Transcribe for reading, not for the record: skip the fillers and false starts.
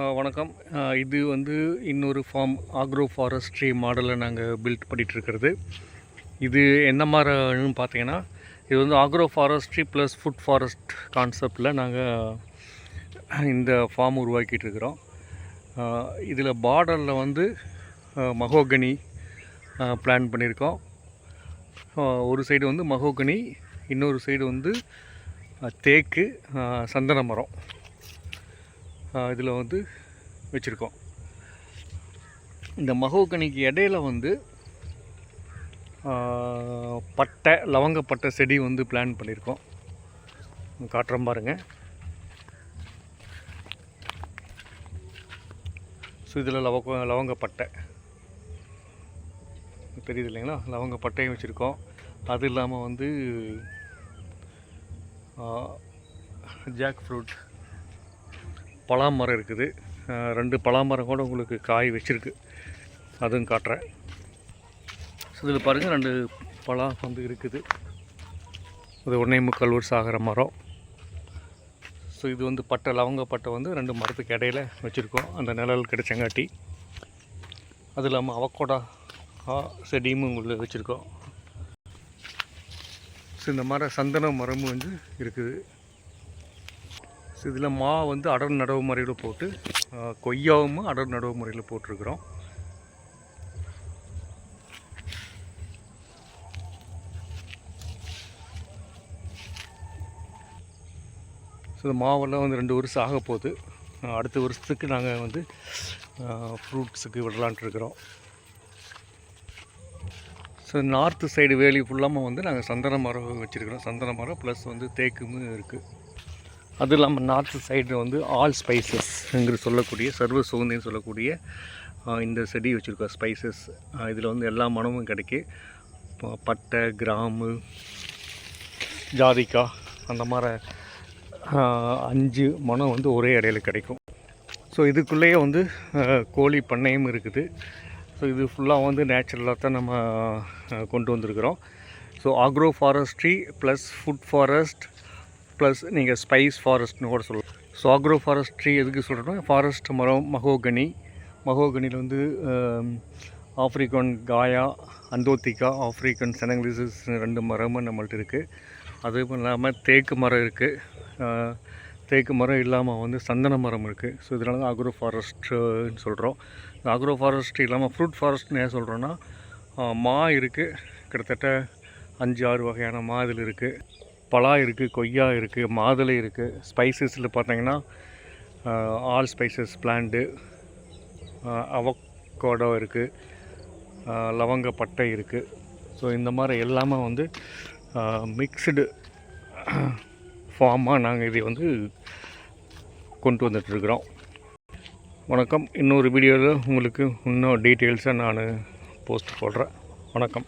வணக்கம். இது வந்து இன்னொரு ஃபார்ம் ஆக்ரோ ஃபாரஸ்ட்ரி மாடலில் நாங்கள் பில்ட் பண்ணிகிட்ருக்கிறது. இது என்ன மாதிரின்னு பார்த்தீங்கன்னா, இது வந்து agro forestry plus food forest கான்செப்டில் நாங்கள் இந்த ஃபார்ம் உருவாக்கிட்டு இருக்கிறோம். இதில் பார்டரில் வந்து மஹோகனி பிளான் பண்ணியிருக்கோம். ஒரு சைடு வந்து மஹோகனி, இன்னொரு சைடு வந்து தேக்கு, சந்தன மரம் இதில் வந்து வச்சுருக்கோம். இந்த மஹோகனிக்கு இடையில வந்து பட்டை, லவங்கப்பட்டை செடி வந்து பிளான் பண்ணியிருக்கோம். காட்டுறோம் பாருங்கள். ஸோ இதில் லவங்கப்பட்டை தெரியுது இல்லைங்களா, லவங்கப்பட்டையும் வச்சுருக்கோம். அது இல்லாமல் வந்து ஜாக் ஃப்ரூட் பலாமரம் இருக்குது. 2 பலாமரம் கூட உங்களுக்கு காய் வச்சுருக்கு, அதுவும் காட்டுறேன். ஸோ இதில் பாருங்கள், 2 பலா வந்து இருக்குது. அது 1.25 வருஷம் ஆகிற மரம். ஸோ இது வந்து பட்டை, லவங்கப்பட்டை வந்து 2 மரத்துக்கு இடையில வச்சுருக்கோம், அந்த நிழல் கிடைச்சங்காட்டி. அது இல்லாமல் அவக்கோடா செடியும் உங்களுக்கு வச்சுருக்கோம். ஸோ இந்த மாதிரி சந்தன மரமும் வந்து இருக்குது. ஸோ இதில் வந்து அடர் நடவு முறையில் போட்டு, கொய்யாவும் அடர் நடவு முறையில் போட்டிருக்கிறோம். ஸோ இந்த மாவெல்லாம் வந்து 2 வருஷம் ஆக போகுது. அடுத்த வருஷத்துக்கு நாங்கள் வந்து ஃப்ரூட்ஸுக்கு விடலான்ட்ருக்கிறோம். ஸோ நார்த்து சைடு வேலி ஃபுல்லாமல் வந்து நாங்கள் சந்தன மரம் வச்சுருக்கிறோம். சந்தன மரம் ப்ளஸ் வந்து தேக்கும் இருக்குது. அது இல்லாமல் நார்த்து சைடு வந்து ஆல் ஸ்பைசஸ் என்கிற சொல்லக்கூடிய, சர்வ சுகந்தின்னு சொல்லக்கூடிய இந்த செடி வச்சுருக்கோம். ஸ்பைசஸ் இதில் வந்து எல்லா மனமும் கிடைக்கும். பட்டை, கிராம்பு, ஜாதிக்காய், அந்த மாதிரி 5 மனம் வந்து ஒரே இடையில கிடைக்கும். ஸோ இதுக்குள்ளேயே வந்து கோழி பண்ணையும் இருக்குது. ஸோ இது ஃபுல்லாக வந்து நேச்சுரலாக தான் நம்ம கொண்டு வந்திருக்கிறோம். So agro forestry plus food forest plus நீங்கள் ஸ்பைஸ் ஃபாரஸ்ட்னு கூட சொல்லலாம். ஸோ ஆக்ரோ ஃபாரஸ்ட்ரி எதுக்கு சொல்கிறோன்னா, ஃபாரஸ்ட் மரம் மஹோகனியில் வந்து ஆஃப்ரிக்கன் காயா, அந்தோத்திகா, ஆஃப்ரிக்கன் செனங்கிலிசிஸ் 2 மரமும் நம்மள்ட்ட இருக்குது. அதுவும் இல்லாமல் தேக்கு மரம் இருக்குது. தேக்கு மரம் இல்லாமல் வந்து சந்தன மரம் இருக்குது. ஸோ இதனால தான் ஆக்ரோ ஃபாரஸ்ட்னு சொல்கிறோம். ஆக்ரோ ஃபாரஸ்ட்ரி இல்லாமல் ஃப்ரூட் ஃபாரஸ்ட்னு ஏன் சொல்கிறோன்னா, மா இருக்குது, கிட்டத்தட்ட 5-6 வகையான மா இதில் இருக்குது. பலா இருக்குது, கொய்யா இருக்குது, மாதுளை இருக்குது. ஸ்பைசஸில் பார்த்தீங்கன்னா ஆல் ஸ்பைசஸ் பிளான்ட்டு, அவக்கோடோ இருக்குது, லவங்கப்பட்டை இருக்குது. ஸோ இந்த மாதிரி எல்லாமே வந்து மிக்ஸ்டு ஃபார்மாக நாங்கள் இதை வந்து கொண்டு வந்துட்டுருக்குறோம். வணக்கம். இன்னொரு வீடியோவில் உங்களுக்கு இன்னும் டீட்டெயில்ஸாக நான் போஸ்ட் போடுறேன். வணக்கம்.